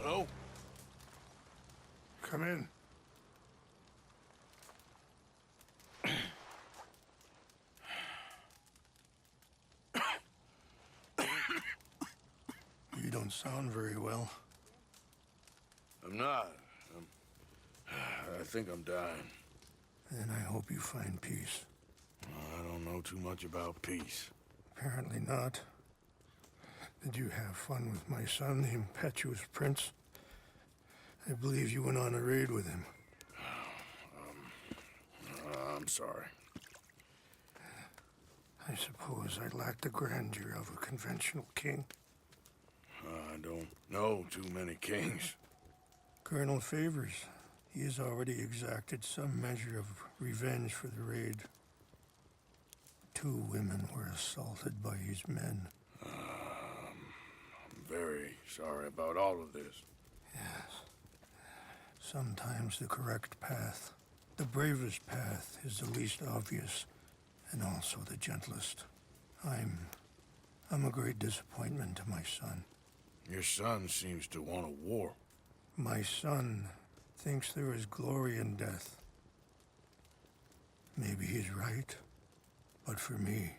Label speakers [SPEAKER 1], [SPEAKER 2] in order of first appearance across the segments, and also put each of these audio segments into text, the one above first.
[SPEAKER 1] Hello?
[SPEAKER 2] Come in. You don't sound very well.
[SPEAKER 1] I'm not. I think I'm dying.
[SPEAKER 2] Then I hope you find peace.
[SPEAKER 1] I don't know too much about peace.
[SPEAKER 2] Apparently not. Did you have fun with my son, the impetuous prince? I believe you went on a raid with him.
[SPEAKER 1] I'm sorry.
[SPEAKER 2] I suppose I lack the grandeur of a conventional king.
[SPEAKER 1] I don't know too many kings.
[SPEAKER 2] Colonel Favors, he has already exacted some measure of revenge for the raid. 2 women were assaulted by his men.
[SPEAKER 1] I'm very sorry about all of this.
[SPEAKER 2] Yes. Sometimes the correct path, the bravest path, is the least obvious, and also the gentlest. I'm a great disappointment to my son.
[SPEAKER 1] Your son seems to want a war.
[SPEAKER 2] My son thinks there is glory in death. Maybe he's right, but for me,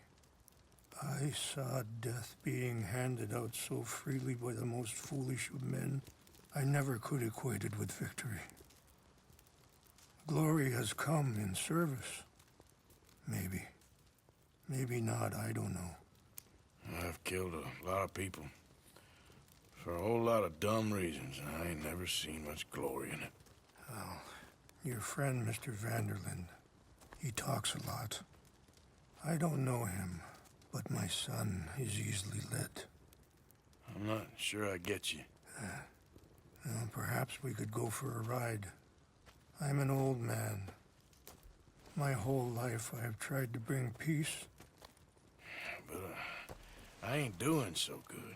[SPEAKER 2] I saw death being handed out so freely by the most foolish of men, I never could equate it with victory. Glory has come in service. Maybe. Maybe not, I don't know.
[SPEAKER 1] I've killed a lot of people. For a whole lot of dumb reasons, and I ain't never seen much glory in it.
[SPEAKER 2] Well, your friend, Mr. Vanderlyn, he talks a lot. I don't know him, but my son is easily led.
[SPEAKER 1] I'm not sure I get you.
[SPEAKER 2] Well, perhaps we could go for a ride. I'm an old man. My whole life I have tried to bring peace.
[SPEAKER 1] But I ain't doing so good.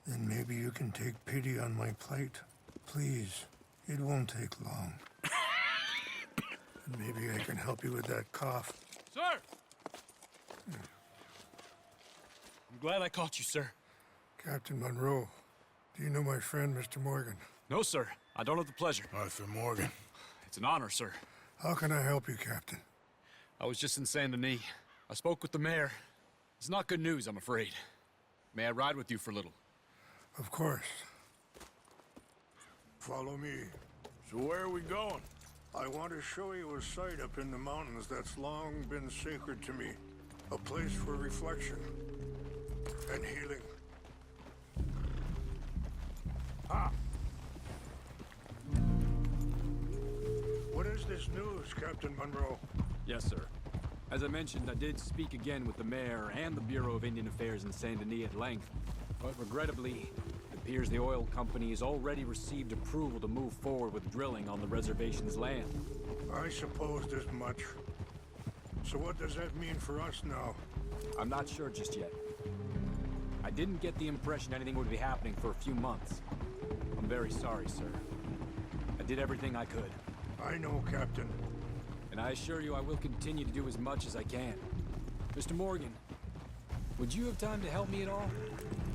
[SPEAKER 2] Then maybe you can take pity on my plight. Please, it won't take long. And maybe I can help you with that cough.
[SPEAKER 3] Sir! I'm glad I caught you, sir.
[SPEAKER 2] Captain Monroe, do you know my friend, Mr. Morgan?
[SPEAKER 3] No, sir. I don't have the pleasure.
[SPEAKER 1] Arthur Morgan.
[SPEAKER 3] It's an honor, sir.
[SPEAKER 2] How can I help you, Captain?
[SPEAKER 3] I was just in Saint Denis. I spoke with the mayor. It's not good news, I'm afraid. May I ride with you for a little?
[SPEAKER 2] Of course. Follow me.
[SPEAKER 1] So where are we going?
[SPEAKER 2] I want to show you a site up in the mountains that's long been sacred to me. A place for reflection and healing. Ah! What is this news, Captain Monroe?
[SPEAKER 3] Yes, sir. As I mentioned, I did speak again with the mayor and the Bureau of Indian Affairs in Saint Denis at length. But regrettably, it appears the oil company has already received approval to move forward with drilling on the reservation's land.
[SPEAKER 2] I supposed as much. So what does that mean for us now?
[SPEAKER 3] I'm not sure just yet. I didn't get the impression anything would be happening for a few months. I'm very sorry, sir. I did everything I could.
[SPEAKER 2] I know, Captain.
[SPEAKER 3] And I assure you I will continue to do as much as I can. Mr. Morgan, would you have time to help me at all?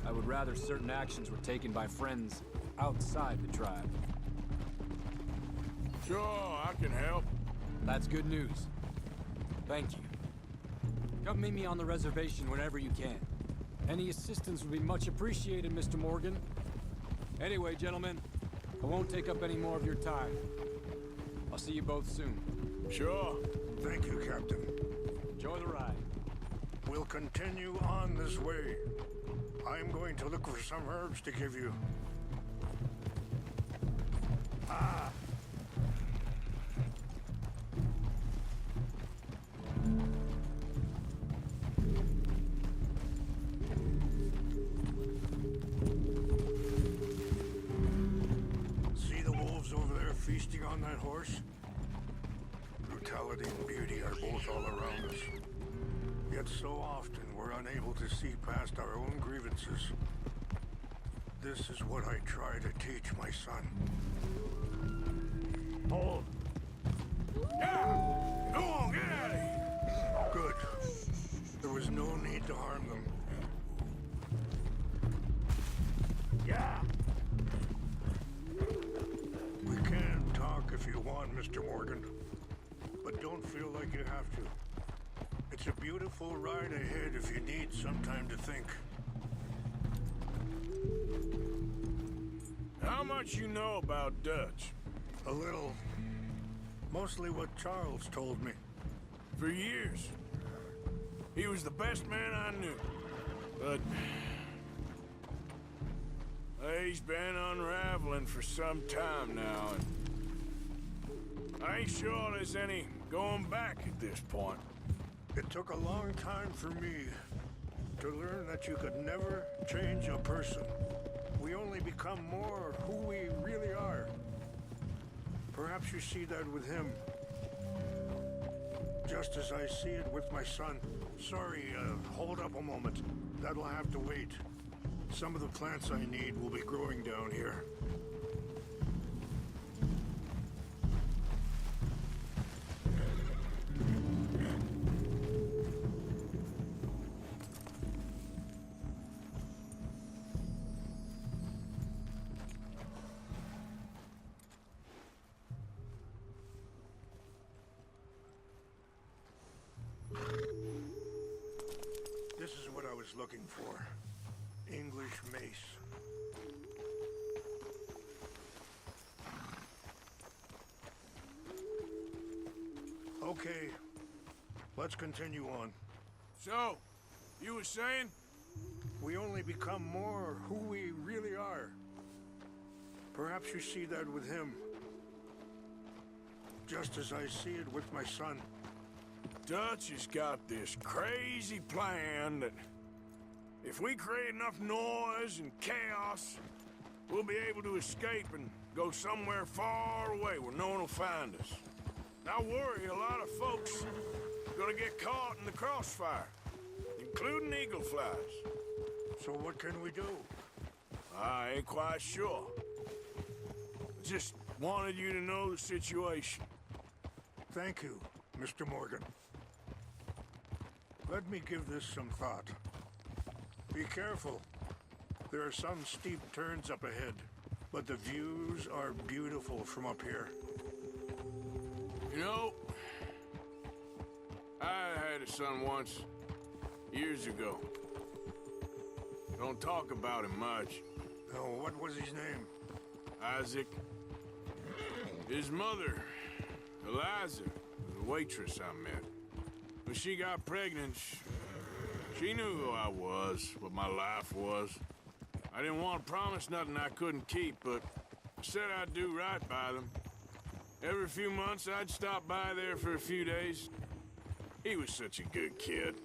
[SPEAKER 3] I would rather certain actions were taken by friends outside the tribe.
[SPEAKER 1] Sure, I can help.
[SPEAKER 3] That's good news. Thank you. Come meet me on the reservation whenever you can. Any assistance would be much appreciated, Mr. Morgan. Anyway, gentlemen, I won't take up any more of your time. I'll see you both soon.
[SPEAKER 1] Sure.
[SPEAKER 2] Thank you, Captain.
[SPEAKER 3] Enjoy the ride.
[SPEAKER 2] We'll continue on this way. I'm going to look for some herbs to give you. Ah! See the wolves over there feasting on that horse? Brutality and beauty are both all around us. Yet so often we're unable to see past our own grievances. This is what I try to teach my son. Hold.
[SPEAKER 1] Yeah! Go on, get out of here!
[SPEAKER 2] Good. There was no need to harm them.
[SPEAKER 1] Yeah!
[SPEAKER 2] on, Mr. Morgan. But don't feel like you have to. It's a beautiful ride ahead if you need some time to think.
[SPEAKER 1] How much you know about Dutch?
[SPEAKER 2] A little. Mostly what Charles told me.
[SPEAKER 1] For years. He was the best man I knew. But... he's been unraveling for some time now, and... I ain't sure there's any going back at this point.
[SPEAKER 2] It took a long time for me to learn that you could never change a person. We only become more who we really are. Perhaps you see that with him. Just as I see it with my son. Sorry, hold up a moment. That'll have to wait. Some of the plants I need will be growing down here. This is what I was looking for. English mace. Okay, let's continue on.
[SPEAKER 1] So, you were saying?
[SPEAKER 2] We only become more who we really are. Perhaps you see that with him. Just as I see it with my son.
[SPEAKER 1] Dutch has got this crazy plan that if we create enough noise and chaos, we'll be able to escape and go somewhere far away where no one will find us. I worry a lot of folks are gonna get caught in the crossfire, including eagle flies.
[SPEAKER 2] So what can we do?
[SPEAKER 1] I ain't quite sure. I just wanted you to know the situation.
[SPEAKER 2] Thank you, Mr. Morgan. Let me give this some thought. Be careful. There are some steep turns up ahead, but the views are beautiful from up here.
[SPEAKER 1] You know, I had a son once, years ago. Don't talk about him much.
[SPEAKER 2] Oh, what was his name?
[SPEAKER 1] Isaac. His mother, Eliza, was a waitress I met. When she got pregnant, she knew who I was, what my life was. I didn't want to promise nothing I couldn't keep, but I said I'd do right by them. Every few months, I'd stop by there for a few days. He was such a good kid.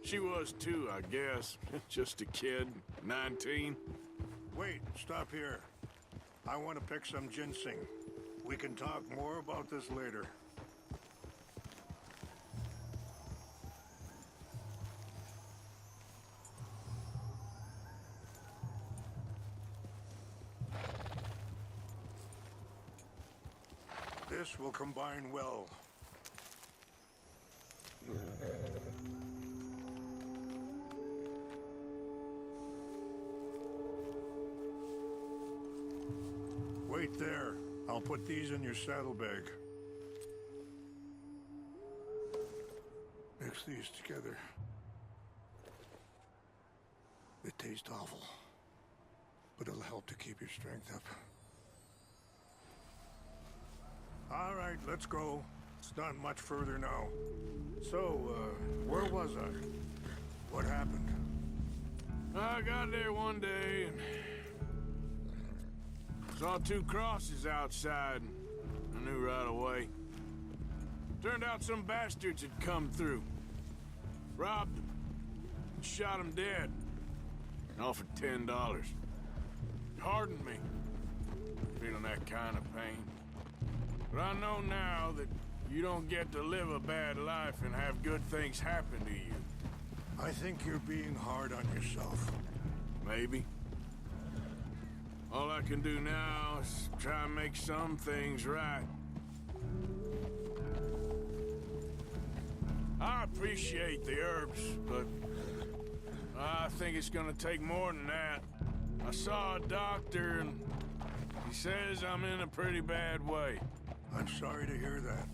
[SPEAKER 1] She was too, I guess. Just a kid, 19.
[SPEAKER 2] Wait, stop here. I want to pick some ginseng. We can talk more about this later. This will combine well. Wait there. I'll put these in your saddlebag. Mix these together. It tastes awful, but it'll help to keep your strength up. All right, let's go. It's not much further now. So, where was I? What happened?
[SPEAKER 1] I got there one day and saw two crosses outside. I knew right away. Turned out some bastards had come through. Robbed them. Shot them dead. And offered $10. It hardened me. Feeling that kind of pain. But I know now that you don't get to live a bad life and have good things happen to you.
[SPEAKER 2] I think you're being hard on yourself.
[SPEAKER 1] Maybe. All I can do now is try and make some things right. I appreciate the herbs, but I think it's gonna take more than that. I saw a doctor and he says I'm in a pretty bad way.
[SPEAKER 2] I'm sorry to hear that.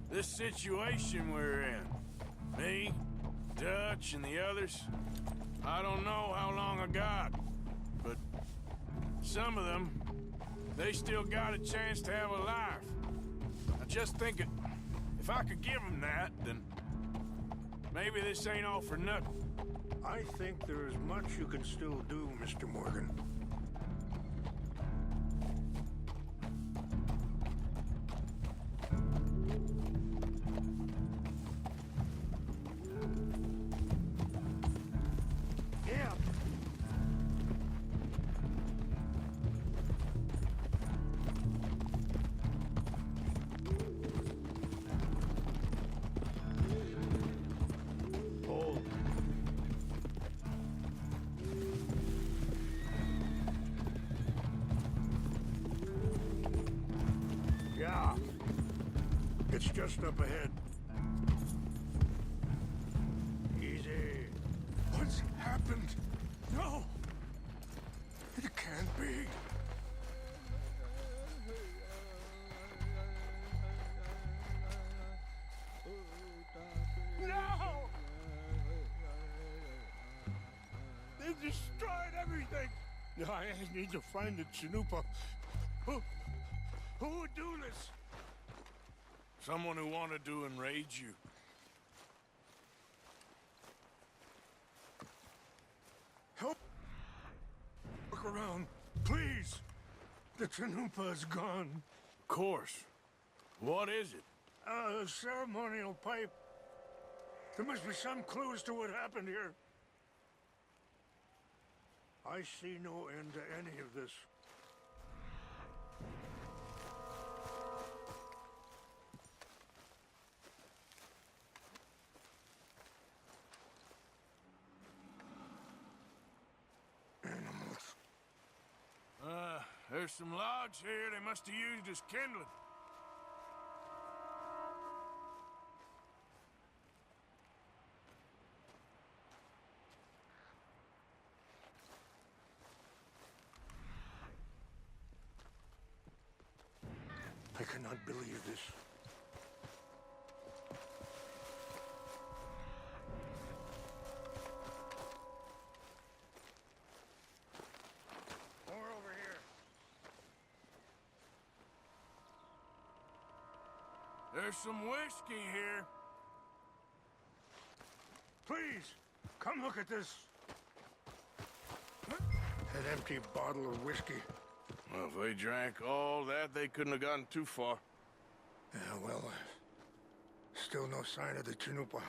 [SPEAKER 1] This situation we're in, me, Dutch, and the others, I don't know how long I got, but some of them, they still got a chance to have a life. I just think if I could give them that, then maybe this ain't all for nothing.
[SPEAKER 2] I think there is much you can still do, Mr. Morgan. Yeah. Hold. Yeah. It's just up ahead. Easy. What's happened? No! It can't be. No! They destroyed everything! I need to find the Chanupa. Who would do this?
[SPEAKER 1] Someone who wanted to enrage you.
[SPEAKER 2] Help! Look around, please! The Chanupa is gone.
[SPEAKER 1] Of course. What is it?
[SPEAKER 2] A ceremonial pipe. There must be some clues to what happened here. I see no end to any of this. Animals.
[SPEAKER 1] There's some logs here they must have used as kindling.
[SPEAKER 2] I cannot believe this. More over here.
[SPEAKER 1] There's some whiskey here.
[SPEAKER 2] Please, come look at this. An empty bottle of whiskey.
[SPEAKER 1] Well, if they drank all that, they couldn't have gotten too far.
[SPEAKER 2] Yeah, well, still no sign of the Chanupa.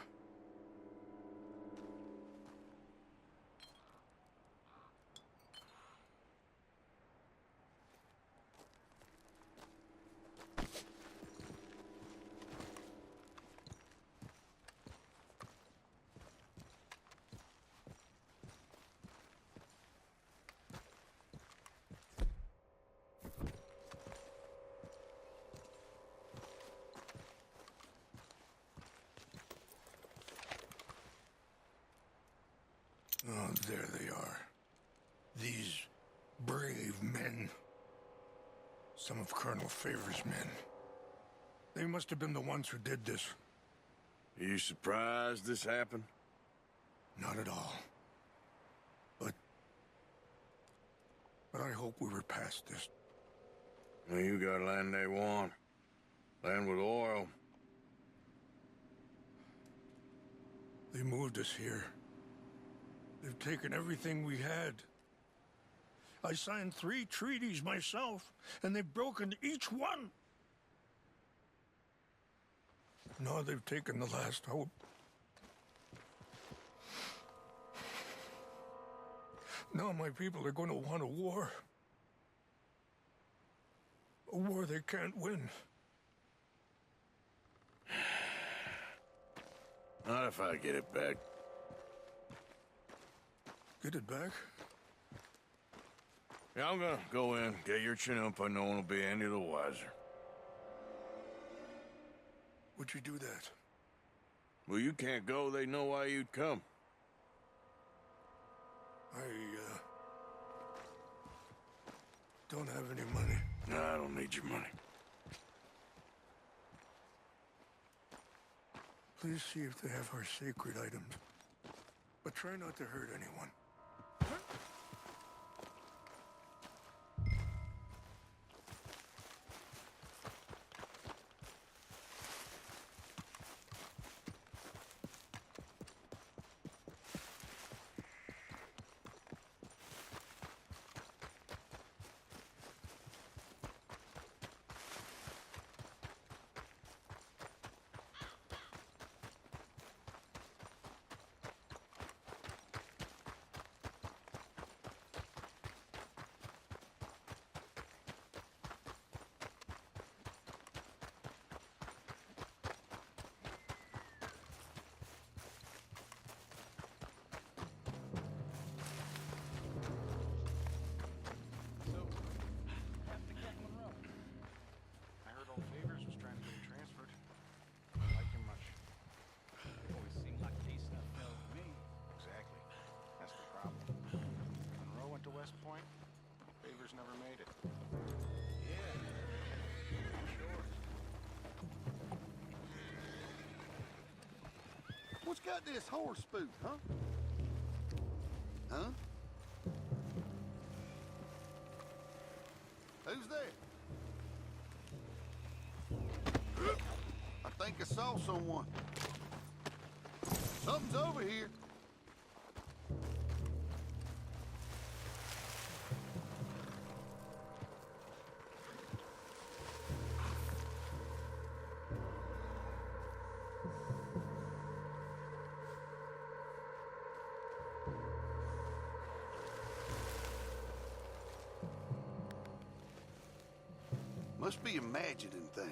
[SPEAKER 2] Oh, there they are. These brave men. Some of Colonel Favor's men. They must have been the ones who did this.
[SPEAKER 1] Are you surprised this happened?
[SPEAKER 2] Not at all. But I hope we were past this.
[SPEAKER 1] Well, you got land they want. Land with oil.
[SPEAKER 2] They moved us here. They've taken everything we had. I signed 3 treaties myself, and they've broken each one. Now they've taken the last hope. Now my people are going to want a war. A war they can't win.
[SPEAKER 1] Not if I get it back.
[SPEAKER 2] Get it back?
[SPEAKER 1] Yeah, I'm gonna go in, get your Chanupa. No one will be any the wiser.
[SPEAKER 2] Would you do that?
[SPEAKER 1] Well, you can't go. They know why you'd come.
[SPEAKER 2] I don't have any money.
[SPEAKER 1] No, I don't need your money.
[SPEAKER 2] Please see if they have our sacred items. But try not to hurt anyone.
[SPEAKER 4] What's got this horse spook, huh? Huh? Who's there? I think I saw someone. Something's over here. Must be imagining things.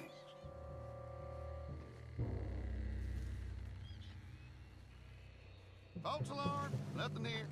[SPEAKER 4] False alarm, nothing here.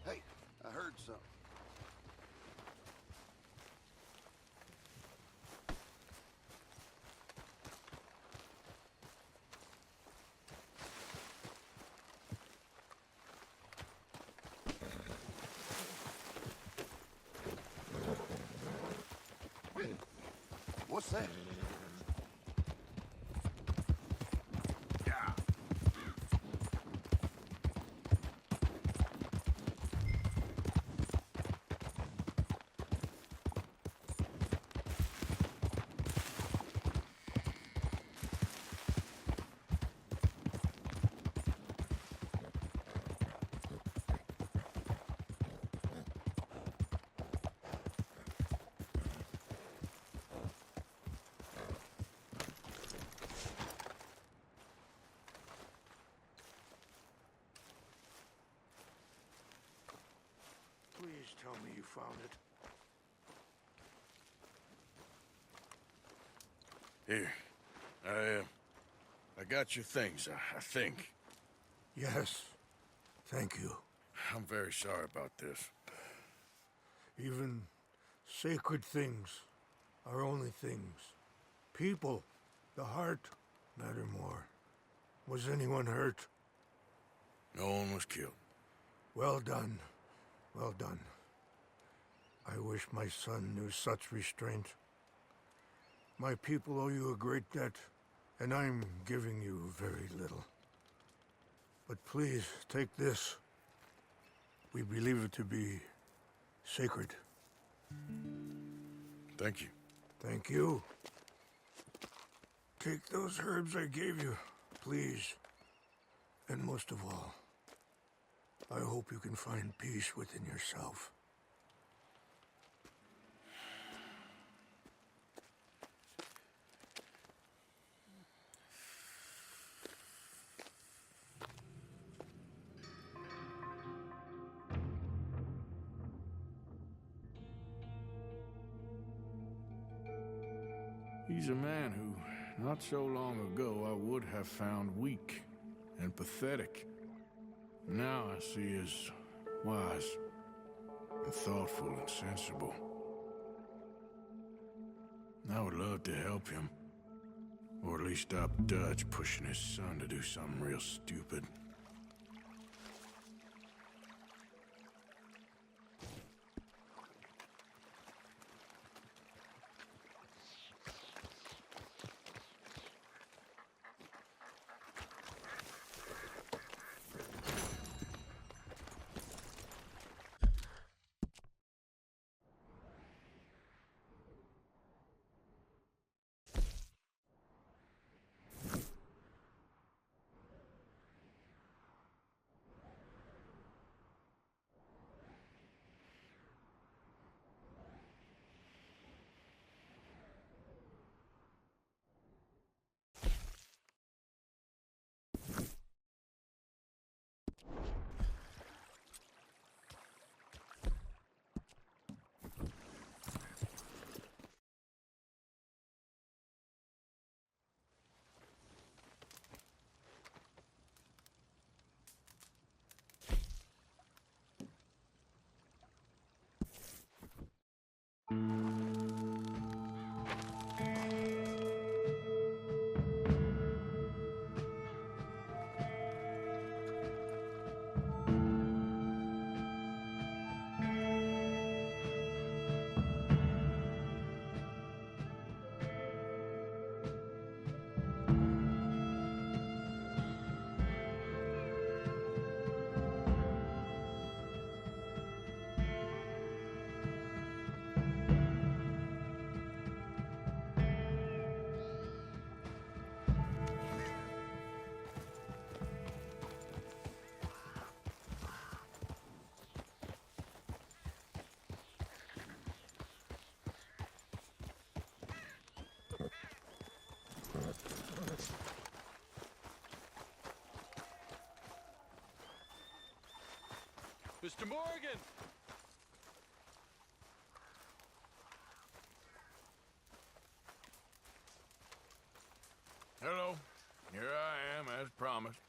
[SPEAKER 4] Hey, I heard something. What's that?
[SPEAKER 1] Yeah.
[SPEAKER 2] Please tell me you found it.
[SPEAKER 1] Here. I got your things, I think.
[SPEAKER 2] Yes. Thank you.
[SPEAKER 1] I'm very sorry about this.
[SPEAKER 2] Even sacred things are only things. People, the heart, matter more. Was anyone hurt?
[SPEAKER 1] No one was killed.
[SPEAKER 2] Well done. Well done. I wish my son knew such restraint. My people owe you a great debt, and I'm giving you very little. But please, take this. We believe it to be sacred.
[SPEAKER 1] Thank you.
[SPEAKER 2] Thank you. Take those herbs I gave you, please. And most of all, I hope you can find peace within yourself.
[SPEAKER 1] He's a man who, not so long ago, I would have found weak and pathetic. Now I see as wise and thoughtful and sensible. I would love to help him, or at least stop Dutch pushing his son to do something real stupid.
[SPEAKER 3] Mr. Morgan!
[SPEAKER 1] Hello. Here I am, as promised.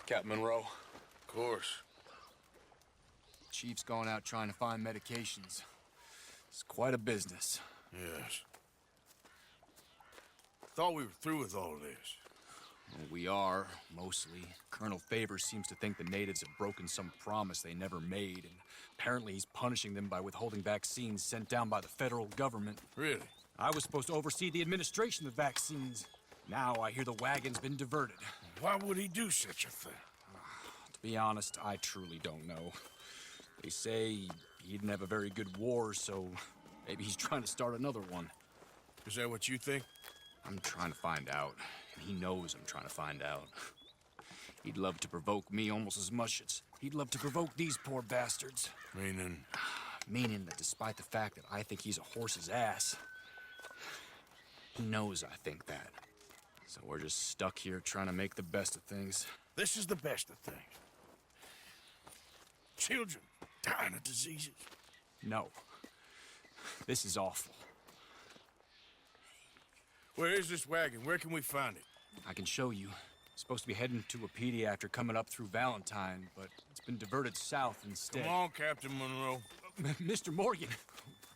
[SPEAKER 3] Captain Monroe.
[SPEAKER 1] Of course.
[SPEAKER 3] Chief's gone out trying to find medications. It's quite a business.
[SPEAKER 1] Yes. Thought we were through with all of this.
[SPEAKER 3] Well, we are, mostly. Colonel Favors seems to think the natives have broken some promise they never made, and apparently he's punishing them by withholding vaccines sent down by the federal government.
[SPEAKER 1] Really?
[SPEAKER 3] I was supposed to oversee the administration of the vaccines. Now I hear the wagon's been diverted.
[SPEAKER 1] Why would he do such a thing?
[SPEAKER 3] To be honest, I truly don't know. They say he didn't have a very good war, so maybe he's trying to start another one.
[SPEAKER 1] Is that what you think?
[SPEAKER 3] I'm trying to find out, and he knows I'm trying to find out. He'd love to provoke me almost as much as he'd love to provoke these poor bastards.
[SPEAKER 1] Meaning?
[SPEAKER 3] Meaning that despite the fact that I think he's a horse's ass, he knows I think that. So we're just stuck here trying to make the best of things.
[SPEAKER 1] This is the best of things. Children dying of diseases.
[SPEAKER 3] No. This is awful.
[SPEAKER 1] Where is this wagon? Where can we find it?
[SPEAKER 3] I can show you. Supposed to be heading to Wapiti after coming up through Valentine, but it's been diverted south instead.
[SPEAKER 1] Come on, Captain Monroe.
[SPEAKER 3] Mr. Morgan,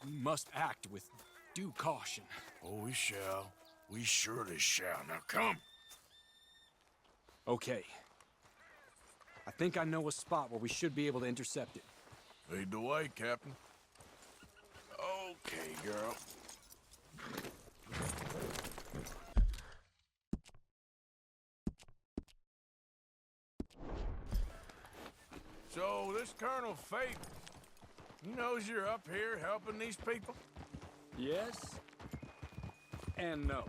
[SPEAKER 3] we must act with due caution.
[SPEAKER 1] Oh, we shall. We surely shall. Now come.
[SPEAKER 3] Okay. I think I know a spot where we should be able to intercept it.
[SPEAKER 1] Lead the way, Captain. Okay, girl. So, this Colonel Fate, he knows you're up here helping these people?
[SPEAKER 3] Yes and no.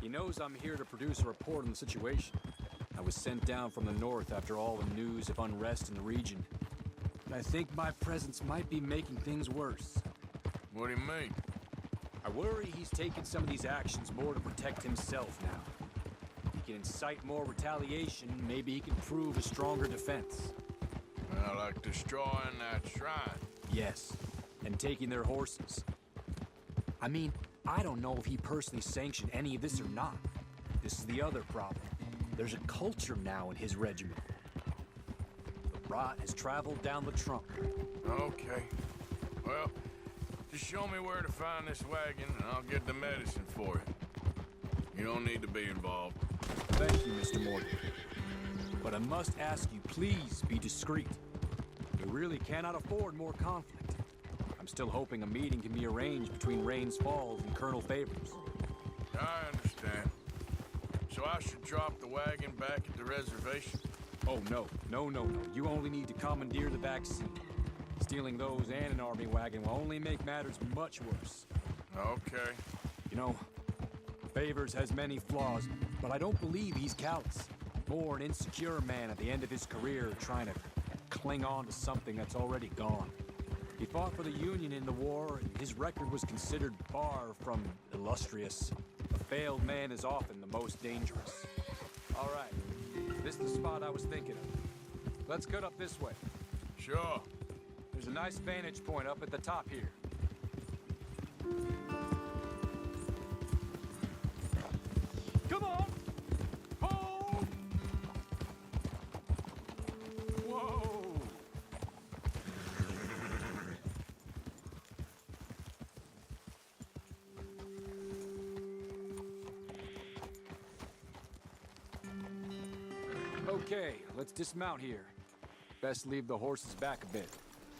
[SPEAKER 3] He knows I'm here to produce a report on the situation. I was sent down from the north after all the news of unrest in the region. And I think my presence might be making things worse.
[SPEAKER 1] What do you mean?
[SPEAKER 3] I worry he's taking some of these actions more to protect himself now. He can incite more retaliation, maybe he can prove a stronger defense.
[SPEAKER 1] Well, like destroying that shrine.
[SPEAKER 3] Yes, and taking their horses. I mean, I don't know if he personally sanctioned any of this or not. This is the other problem. There's a culture now in his regiment. The rot has traveled down the trunk.
[SPEAKER 1] Okay. Well, just show me where to find this wagon, and I'll get the medicine for it. You don't need to be involved.
[SPEAKER 3] Thank you, Mr. Morgan. But I must ask you, please be discreet. We really cannot afford more conflict. I'm still hoping a meeting can be arranged between Rainsfall and Colonel Favors.
[SPEAKER 1] I understand. So I should drop the wagon back at the reservation?
[SPEAKER 3] Oh, no. No. You only need to commandeer the back seat. Stealing those and an army wagon will only make matters much worse.
[SPEAKER 1] Okay.
[SPEAKER 3] You know, Favors has many flaws, but I don't believe he's callous. More an insecure man at the end of his career trying to cling on to something that's already gone. He fought for the Union in the war, and his record was considered far from illustrious. A failed man is often the most dangerous. All right, this is the spot I was thinking of. Let's cut up this way.
[SPEAKER 1] Sure.
[SPEAKER 3] There's a nice vantage point up at the top here. Come on! Hold! Whoa! Okay, let's dismount here. Best leave the horses back a bit.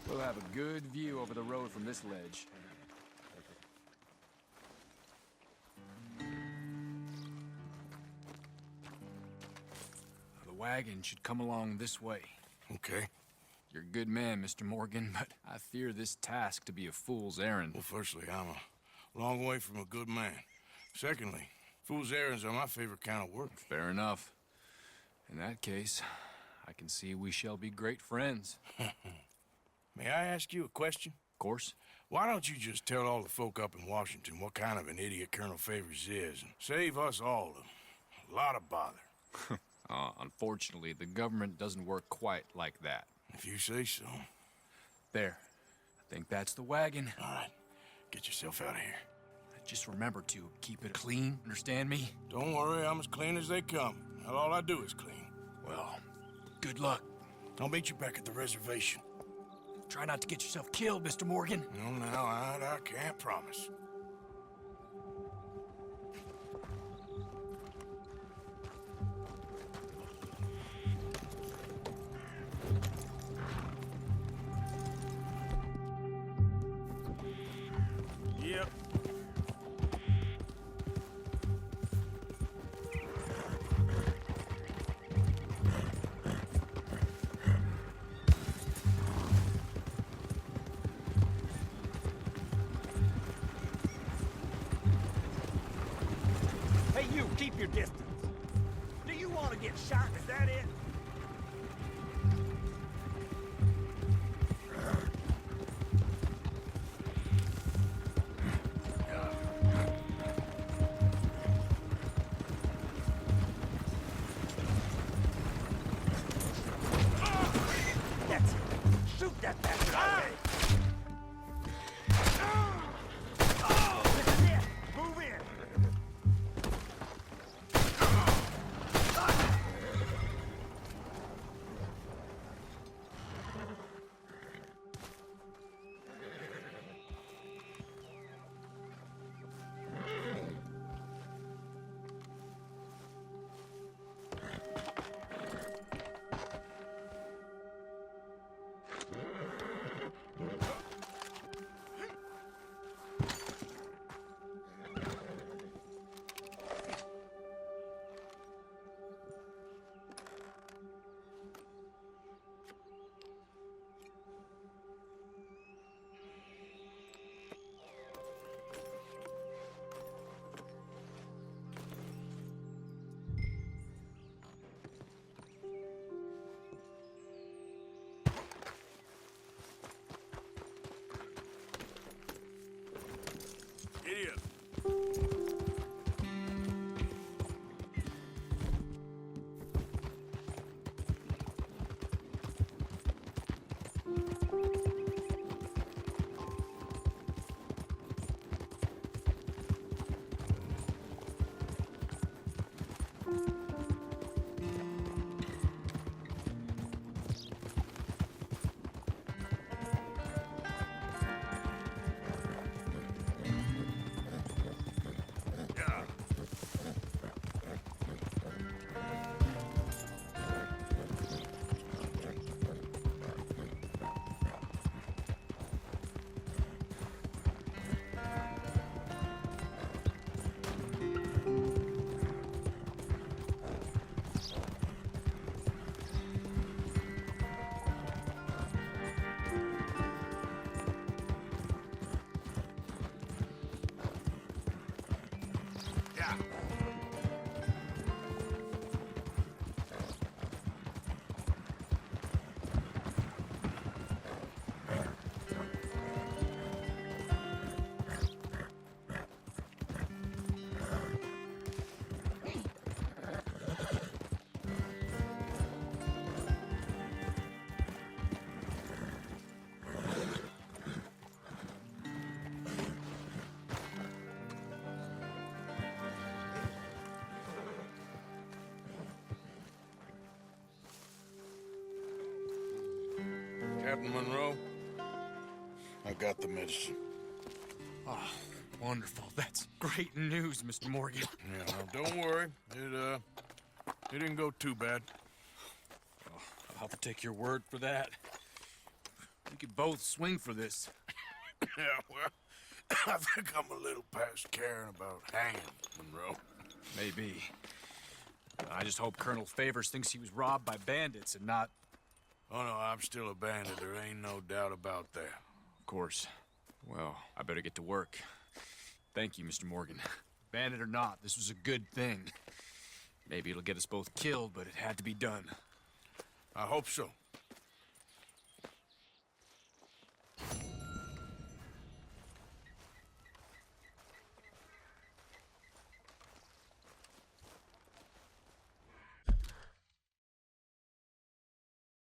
[SPEAKER 3] We'll have a good view over the road from this ledge. The wagon should come along this way.
[SPEAKER 1] Okay.
[SPEAKER 3] You're a good man, Mr. Morgan, but I fear this task to be a fool's errand.
[SPEAKER 1] Well, firstly, I'm a long way from a good man. Secondly, fool's errands are my favorite kind of work.
[SPEAKER 3] Fair enough. In that case, I can see we shall be great friends.
[SPEAKER 1] May I ask you a question?
[SPEAKER 3] Of course.
[SPEAKER 1] Why don't you just tell all the folk up in Washington what kind of an idiot Colonel Favors is and save us all a lot of bother?
[SPEAKER 3] Unfortunately, the government doesn't work quite like that.
[SPEAKER 1] If you say so.
[SPEAKER 3] There. I think that's the wagon.
[SPEAKER 1] All right. Get yourself out of here.
[SPEAKER 3] Just remember to keep it clean, understand me?
[SPEAKER 1] Don't worry, I'm as clean as they come. Hell, all I do is clean.
[SPEAKER 3] Well, good luck.
[SPEAKER 1] I'll meet you back at the reservation.
[SPEAKER 3] Try not to get yourself killed, Mr. Morgan.
[SPEAKER 1] No, I can't promise. Yep.
[SPEAKER 5] Hey, you, keep your distance. Do you want to get shot? Is that it? That's it. Shoot that bastard already. This is it. Move in.
[SPEAKER 1] Captain Monroe. I got the medicine.
[SPEAKER 3] Oh, wonderful. That's great news, Mr. Morgan.
[SPEAKER 1] Yeah, no, don't worry. It didn't go too bad.
[SPEAKER 3] Oh, I'll have to take your word for that. We could both swing for this.
[SPEAKER 1] Yeah, well, I think I'm a little past caring about hanging, Monroe.
[SPEAKER 3] Maybe. I just hope Colonel Favors thinks he was robbed by bandits and not...
[SPEAKER 1] Oh, no, I'm still a bandit. There ain't no doubt about that.
[SPEAKER 3] Of course. Well, I better get to work. Thank you, Mr. Morgan. Bandit or not, this was a good thing. Maybe it'll get us both killed, but it had to be done.
[SPEAKER 1] I hope so.